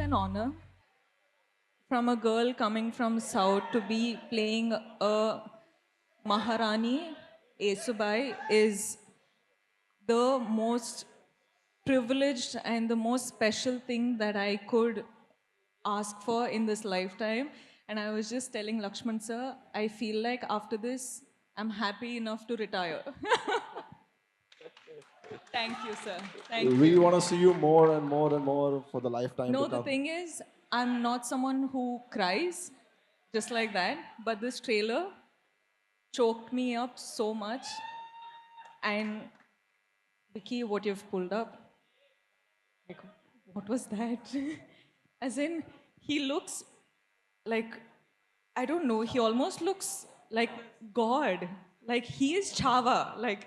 an honor from a girl coming from South to be playing a Maharani Esubai is the most privileged and the most special thing that I could ask for in this lifetime. And I was just telling Lakshman sir, I feel like after this, I'm happy enough to retire. Thank you, sir. Thank We you. want to see you more and more and more for the lifetime to No, the come. thing is, I'm not someone who cries just like that, but this trailer choked me up so much. And Vicky, what you've pulled up, like, what was that? As in, he looks like, I don't know, he almost looks like God. Like he is Chava. Like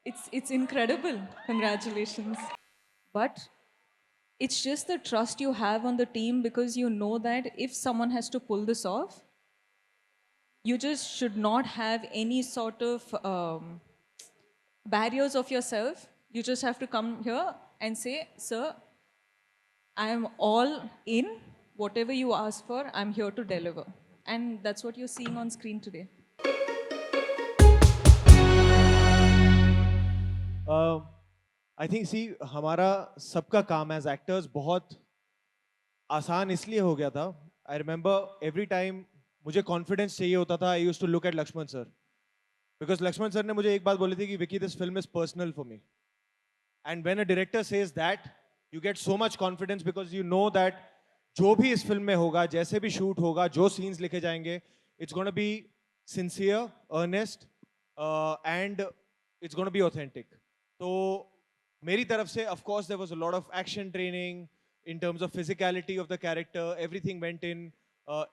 it's incredible. Congratulations. But it's just the trust you have on the team because you know that if someone has to pull this off, you just should not have any sort of barriers of yourself. You just have to come here and say, sir, I am all in. Whatever you ask for, I'm here to deliver. And that's what you're seeing on screen today. I think see हमारा सबका काम as actors बहुत आसान इसलिए हो गया था. I remember every time मुझे कॉन्फिडेंस चाहिए होता था, I used to look at Lakshman sir, because Lakshman sir ने मुझे एक बात बोली थी कि Vicky this film is personal for me. And when a director says that you get so much confidence because you know that जो भी इस फिल्म में होगा, जैसे भी शूट होगा, जो सीन्स लिखे जाएंगे, it's gonna be sincere, earnest and it's gonna be authentic. तो मेरी तरफ से of course there was a lot of action training in terms of physicality of the character, everything went in.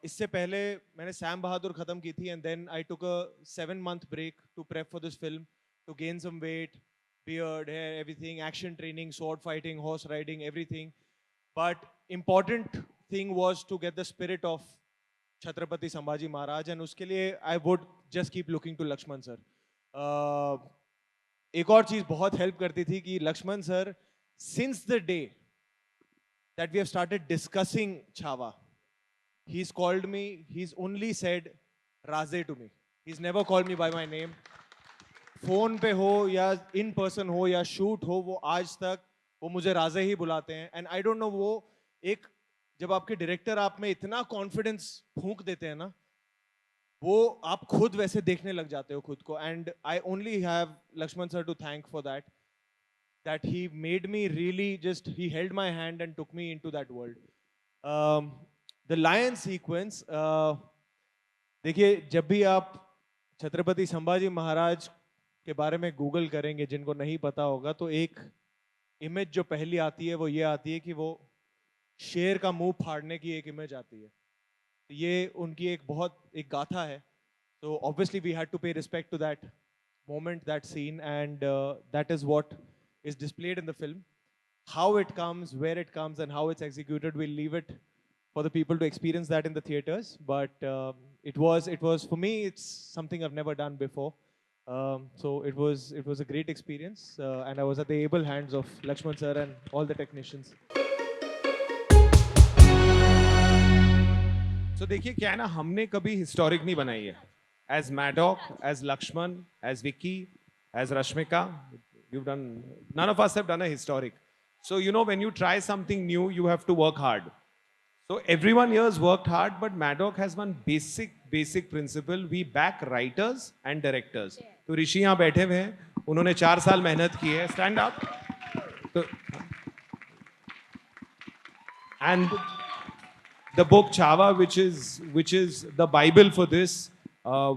इससे पहले मैंने सैम बहादुर खत्म की थी and then I took a 7-month break to prep for this film, to gain some weight, beard, hair, everything, action training, sword fighting, horse riding, everything. But important thing was to get the spirit of Chhatrapati Sambhaji Maharaj, and उसके लिए I would just keep looking to Lakshman sir. एक और चीज बहुत help करती थी कि Lakshman sir, since the day that we have started discussing Chava, he's called me, he's only said Raze to me. He's never called me by my name. Phone पे हो या इन पर्सन हो या शूट हो, वो आज तक वो मुझे राजे ही बुलाते हैं. एंड आई डोंट नो, वो एक, जब आपके डायरेक्टर आप में इतना कॉन्फिडेंस फूंक देते हैं ना, वो आप खुद वैसे देखने लग जाते हो खुद को. And I only have Lakshman sir to thank for that he made me really just, he held my hand and took me into that world. The lion sequence, देखिए जब भी आप छत्रपति संभाजी महाराज के बारे में गूगल करेंगे, जिनको नहीं पता होगा, तो एक इमेज जो पहली आती है वो ये आती है कि वो शेर का मुंह फाड़ने की एक इमेज आती है. ये उनकी एक बहुत एक गाथा है. So obviously we had to pay respect to that moment, that scene, and that is what is displayed in the film. How it comes, where it comes, and how it's executed, we'll leave it for the people to experience that in the theaters. But it was for me, it's something I've never done before. So it was a great experience, and I was at the able hands of Lakshman sir and all the technicians. So देखिए क्या है ना, हमने कभी historic नहीं बनाई है. As Maddock, as Lakshman, as Vicky, as Rashmika, you've done. None of us have done a historic. So you know, when you try something new, you have to work hard. So everyone here has worked hard, but Maddock has one basic principle. We back writers and directors. तो ऋषि यहाँ बैठे हुए हैं, उन्होंने 4 साल मेहनत की है. Stand up. तो, and the book Chava, which is the Bible for this.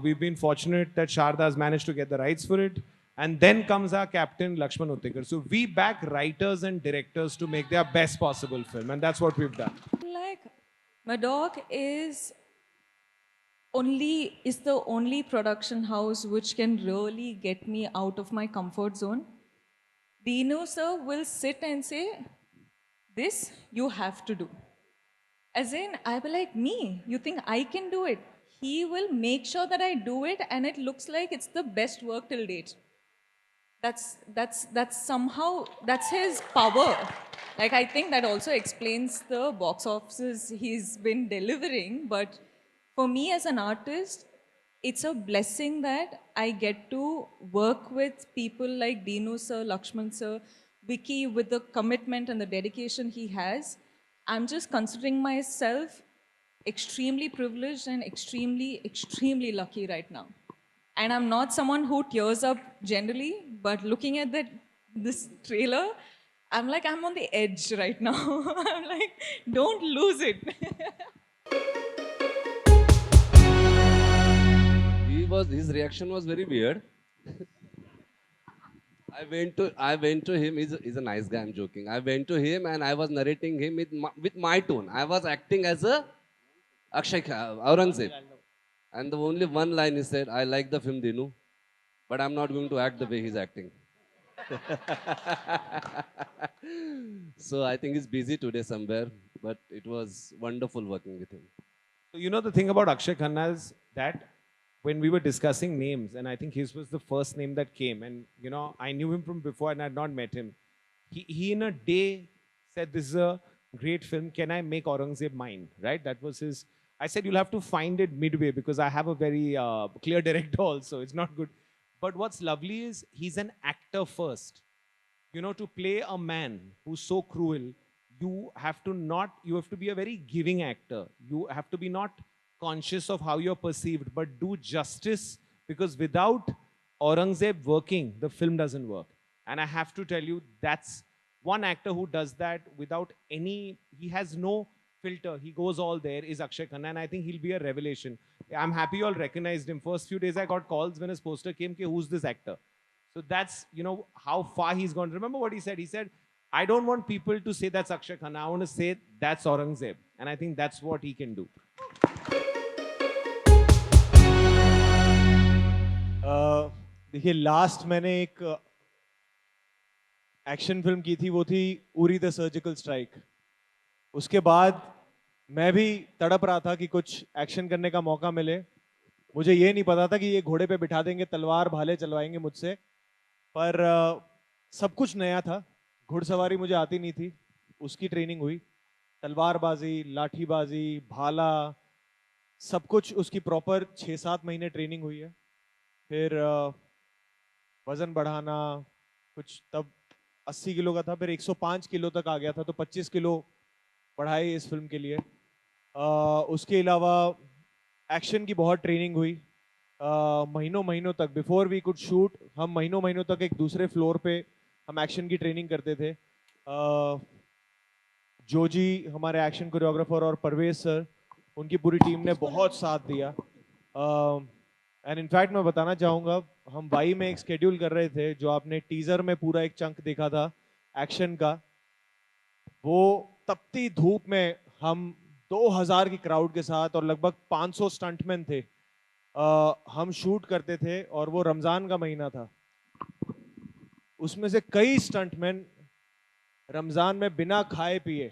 We've been fortunate that Sharda has managed to get the rights for it. And then comes our captain, Lakshman Uttekar. So we back writers and directors to make their best possible film. And that's what we've done. Like, Maddock is the only production house which can really get me out of my comfort zone. Dino sir will sit and say, this you have to do. As in, I'll be like, me, you think I can do it? He will make sure that I do it and it looks like it's the best work till date. That's somehow, that's his power. Like, I think that also explains the box offices he's been delivering. But for me as an artist, it's a blessing that I get to work with people like Dinu sir, Lakshman sir, Vicky, with the commitment and the dedication he has. I'm just considering myself extremely privileged and extremely lucky right now. And I'm not someone who tears up generally, but looking at this trailer, I'm like, I'm on the edge right now. I'm like, don't lose it. His reaction was very weird. I went to him. He's a nice guy. I'm joking. I went to him and I was narrating him with my tone. I was acting as a Aurangzeb. And the only one line he said, "I like the film Dinu, but I'm not going to act the way he's acting." So I think he's busy today somewhere, but it was wonderful working with him. So you know the thing about Akshay Khanna is that when we were discussing names, and I think his was the first name that came, and you know I knew him from before and I had not met him. He in a day said, "This is a great film. Can I make Aurangzeb mine?" Right? That was his. I said, "You'll have to find it midway because I have a very clear director also. It's not good." But what's lovely is he's an actor first. You know, to play a man who's so cruel, you have to be a very giving actor. You have to be not conscious of how you're perceived, but do justice, because without Aurangzeb working, the film doesn't work. And I have to tell you, that's one actor who does that without he has no filter. He goes all there, is Akshay Khanna, and I think he'll be a revelation. I'm happy you all recognized him. First few days I got calls when his poster came, who's this actor? So that's, you know, how far he's gone. Remember what he said? He said, I don't want people to say that's Akshay Khanna. I want to say that's Aurangzeb. And I think that's what he can do. देखिए last मैंने एक action film की थी, वो थी Uri the surgical strike. उसके बाद मैं भी तड़प रहा था कि कुछ एक्शन करने का मौका मिले. मुझे ये नहीं पता था कि ये घोड़े पे बिठा देंगे, तलवार भाले चलवाएंगे मुझसे, पर सब कुछ नया था. घुड़सवारी मुझे आती नहीं थी, उसकी ट्रेनिंग हुई. तलवारबाजी, लाठीबाजी, भाला, सब कुछ उसकी प्रॉपर 6-7 महीने ट्रेनिंग हुई है. फिर वजन बढ़ाना, कुछ तब 80 किलो का था, फिर 105 किलो तक आ गया था, तो 25 किलो बढ़ाई इस फिल्म के लिए. उसके अलावा एक्शन की बहुत ट्रेनिंग हुई. महीनों महीनों तक, बिफोर वी कुड शूट, हम महीनों महीनों तक एक दूसरे फ्लोर पे हम एक्शन की ट्रेनिंग करते थे. जोजी हमारे एक्शन कोरियोग्राफर और परवेज सर, उनकी पूरी टीम ने बहुत साथ दिया. एंड इनफैक्ट मैं बताना चाहूँगा, हम वाई में एक स्केड्यूल कर रहे थे, जो आपने टीजर में पूरा एक चंक देखा था एक्शन का, वो तपती धूप में हम 2000 की क्राउड के साथ और लगभग 500 स्टंटमैन थे, हम शूट करते थे. और वो रमज़ान का महीना था. उसमें से कई स्टंटमैन रमज़ान में बिना खाए पिए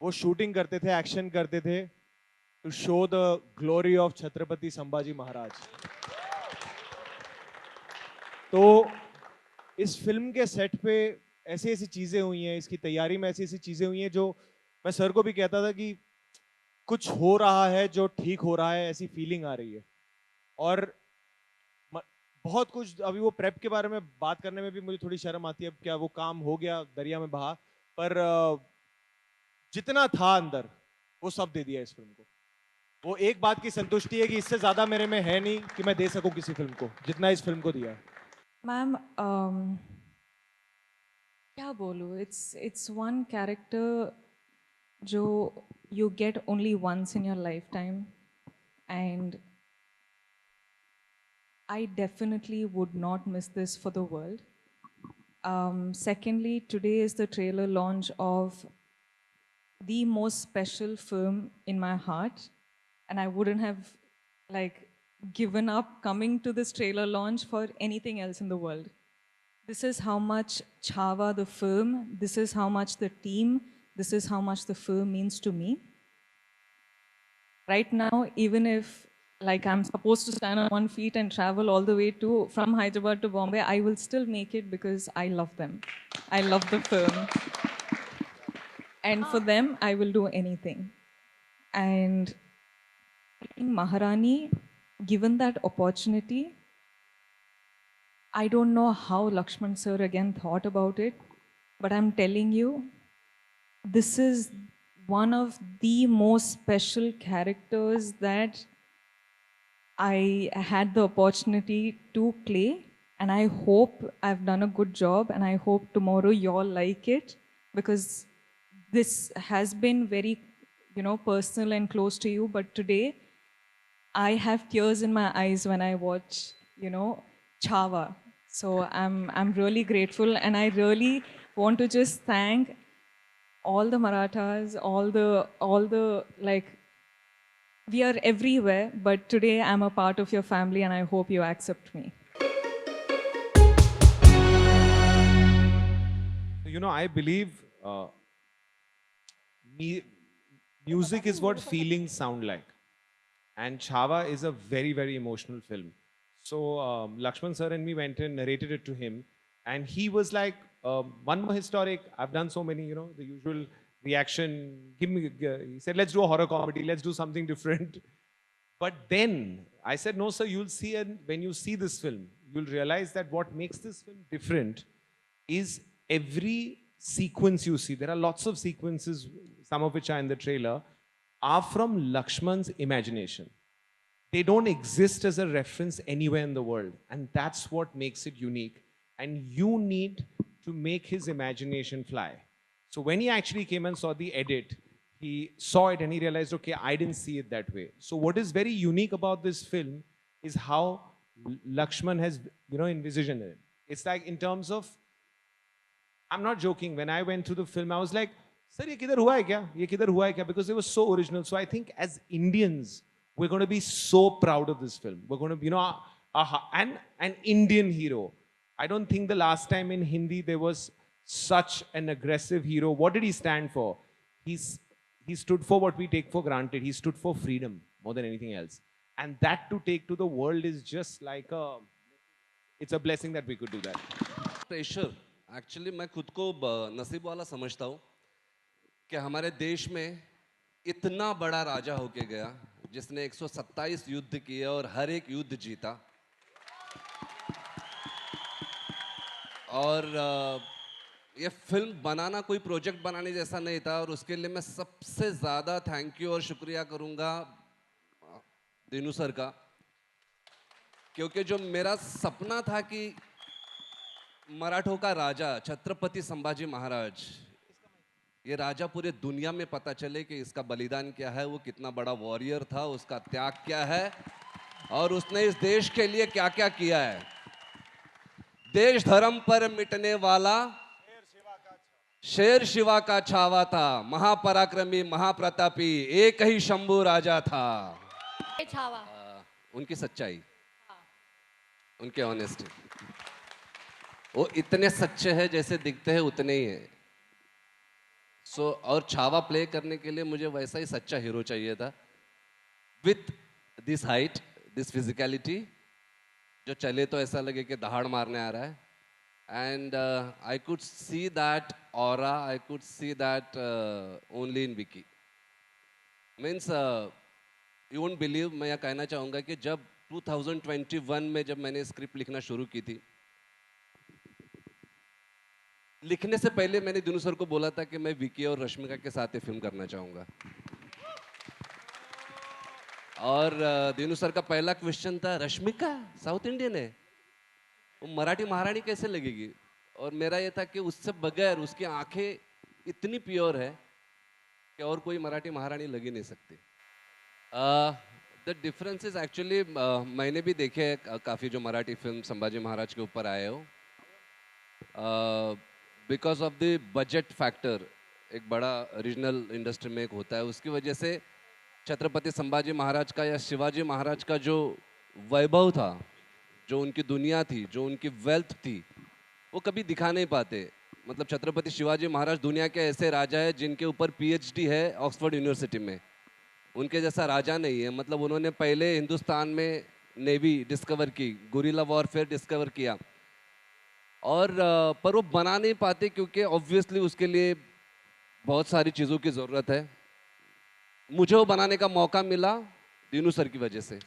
वो शूटिंग करते थे, एक्शन करते थे, to show the glory of Chhatrapati Sambhaji Maharaj. तो इस फिल्म के सेट पे ऐसी ऐसी चीजें हुई हैं, इसकी तैयारी में ऐसी ऐसी चीजें हुई हैं, जो मैं सर को भी कहता था कि कुछ हो रहा है जो ठीक हो रहा है, ऐसी फीलिंग आ रही है. और बहुत कुछ, अभी वो प्रेप के बारे में बात करने में भी मुझे थोड़ी शर्म आती है. क्या वो काम हो गया, दरिया में बहा, पर जितना था अंदर वो सब दे दिया इस फिल्म को. वो एक बात की संतुष्टि है कि इससे ज्यादा मेरे में है नहीं कि मैं दे सकूं किसी फिल्म को, जितना इस फिल्म को दिया है. मैम, क्या बोलूँ, it's one character जो you get only once in your lifetime, and I definitely would not miss this for the world. Secondly, today is the trailer launch of the most special film in my heart, and I wouldn't have given up coming to this trailer launch for anything else in the world. This is how much Chhaava the film, this is how much the team, this is how much the film means to me. Right now, even if I'm supposed to stand on 1 feet and travel all the way from Hyderabad to Bombay, I will still make it because I love them. I love the film. And for them, I will do anything. And playing Maharani, given that opportunity, I don't know how Lakshman sir again thought about it, but I'm telling you, this is one of the most special characters that I had the opportunity to play, and I hope I've done a good job, and I hope tomorrow you all like it, because this has been very, personal and close to you. But today, I have tears in my eyes when I watch, Chava. So I'm really grateful, and I really want to just thank all the Marathas, all the like, we are everywhere, but today I'm a part of your family and I hope you accept me. You know, I believe me, music is what feelings sound like. And Chhawa is a very, very emotional film. So Lakshman sir and me went and narrated it to him. And he was like, one more historic. I've done so many, you know, the usual reaction. Give me, he said, let's do a horror comedy. Let's do something different. But then I said, no, sir, you'll see, and when you see this film, you'll realize that what makes this film different is every sequence you see. There are lots of sequences, some of which are in the trailer, are from Lakshman's imagination. They don't exist as a reference anywhere in the world. And that's what makes it unique. And you need to make his imagination fly. So when he actually came and saw the edit, he saw it and he realized, okay, I didn't see it that way. So what is very unique about this film is how Lakshman has, you know, envisioned it. It's like in terms of, I'm not joking, when I went through the film, I was like, sir, ye kidhar hua hai kya? Ye kidhar hua hai kya? Because it was so original. So I think as Indians, we're going to be so proud of this film. We're going to, you know, an Indian hero. I don't think the last time in Hindi there was such an aggressive hero. What did he stand for? He stood for what we take for granted. He stood for freedom more than anything else. And that to take to the world is just like it's a blessing that we could do that. Pressure actually मैं खुद को नसीब वाला समझता हूँ कि हमारे देश में इतना बड़ा राजा होके गया जिसने 127 युद्ध किए और हर एक युद्ध जीता और ये फिल्म बनाना कोई प्रोजेक्ट बनाने जैसा नहीं था और उसके लिए मैं सबसे ज़्यादा थैंक यू और शुक्रिया करूँगा दिनू सर का क्योंकि जो मेरा सपना था कि मराठों का राजा छत्रपति संभाजी महाराज ये राजा पूरे दुनिया में पता चले कि इसका बलिदान क्या है, वो कितना बड़ा वॉरियर था, उसका त्याग क्या है और उसने इस देश के लिए क्या क्या किया है। देश धर्म पर मिटने वाला शेर शिवा का छावा था, महापराक्रमी महाप्रतापी एक ही शंभू राजा था। छावा उनकी सच्चाई, उनके ऑनेस्टी, वो इतने सच्चे हैं जैसे दिखते हैं उतने ही हैं। और छावा प्ले करने के लिए मुझे वैसा ही सच्चा हीरो चाहिए था with this height, this physicality, जो चले तो ऐसा लगे कि दहाड़ मारने आ रहा है। And I could see that aura, I could see that only in Vicky. Means you won't believe, मैं यह कहना चाहूँगा कि जब 2021 में जब मैंने स्क्रिप्ट लिखना शुरू की थी, लिखने से पहले मैंने दिनू सर को बोला था कि मैं विकी और रश्मिका के साथ ये फिल्म करना चाहूँगा। और दिनू सर का पहला क्वेश्चन था, रश्मिका साउथ इंडियन है, वो मराठी महारानी कैसे लगेगी? और मेरा ये था कि उससे बगैर उसकी आंखें इतनी प्योर है कि और कोई मराठी महारानी लग ही नहीं सकती। द डिफरेंस इज एक्चुअली, मैंने भी देखे काफ़ी जो मराठी फिल्म संभाजी महाराज के ऊपर आए हो, because of the budget factor, एक बड़ा रीजनल इंडस्ट्री में एक होता है, उसकी वजह से छत्रपति संभाजी महाराज का या शिवाजी महाराज का जो वैभव था, जो उनकी दुनिया थी, जो उनकी वेल्थ थी, वो कभी दिखा नहीं पाते। मतलब छत्रपति शिवाजी महाराज दुनिया के ऐसे राजा है जिनके ऊपर PhD है ऑक्सफोर्ड यूनिवर्सिटी में, उनके जैसा राजा नहीं है। मतलब उन्होंने पहले हिंदुस्तान में नेवी डिस्कवर की, गुरिल्ला वॉरफेयर डिस्कवर किया, और पर वो बना नहीं पाते क्योंकि ऑब्वियसली उसके लिए बहुत सारी चीज़ों की ज़रूरत है। मुझे वो बनाने का मौका मिला दीनू सर की वजह से,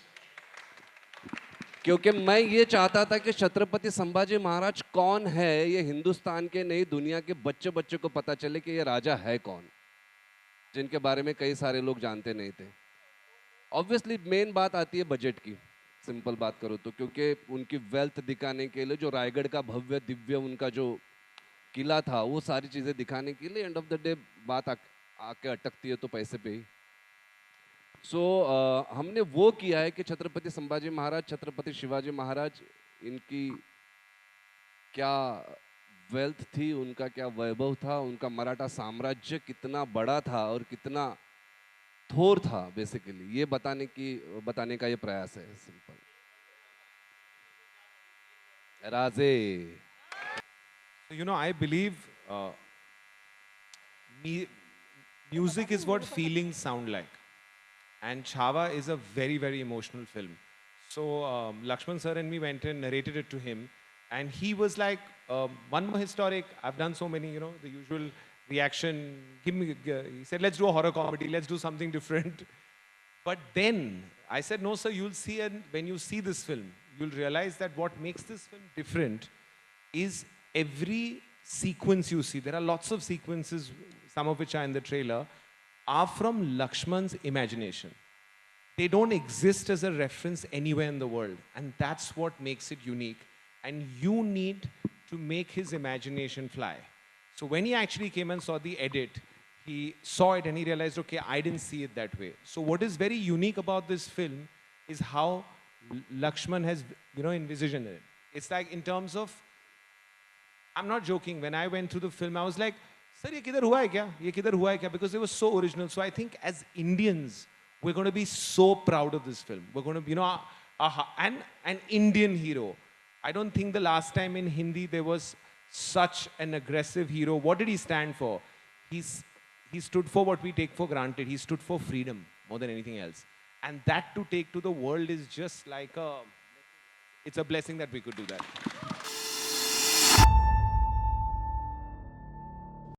क्योंकि मैं ये चाहता था कि छत्रपति संभाजी महाराज कौन है ये हिंदुस्तान के नहीं दुनिया के बच्चे बच्चे को पता चले कि ये राजा है कौन, जिनके बारे में कई सारे लोग जानते नहीं थे। ऑब्वियसली मेन बात आती है बजट की, सिंपल बात करो तो, क्योंकि उनकी वेल्थ दिखाने के लिए जो रायगढ़ का भव्य दिव्य उनका जो किला था वो सारी चीज़ें दिखाने के लिए एंड ऑफ द डे बात आके अटकती है तो पैसे पे ही। सो हमने वो किया है कि छत्रपति संभाजी महाराज, छत्रपति शिवाजी महाराज, इनकी क्या वेल्थ थी, उनका क्या वैभव था, उनका मराठा साम्राज्य कितना बड़ा था और कितना थोर था, बेसिकली ये बताने का ये प्रयास है। Simple Raje. So, you know, I believe music is what feelings sound like. And Chhava is a very, very emotional film. So Lakshman sir and me went and narrated it to him. And he was like, one more historic. I've done so many, you know, the usual reaction. He said, let's do a horror comedy. Let's do something different. But then I said, no, sir, you'll see, and when you see this film, you'll realize that what makes this film different is every sequence you see. There are lots of sequences, some of which are in the trailer, are from Lakshman's imagination. They don't exist as a reference anywhere in the world. And that's what makes it unique. And you need to make his imagination fly. So when he actually came and saw the edit, he saw it and he realized, okay, I didn't see it that way. So what is very unique about this film is how Lakshman has, you know, envisioned it. It's like in terms of, I'm not joking, when I went through the film, I was like, sir, ye kidhar hua hai kya? Ye kidhar hua hai kya? Because it was so original. So I think as Indians, we're going to be so proud of this film. We're going to, you know, and an Indian hero. I don't think the last time in Hindi there was such an aggressive hero. What did he stand for? He stood for what we take for granted. He stood for freedom more than anything else. And that to take to the world is just like it's a blessing that we could do that.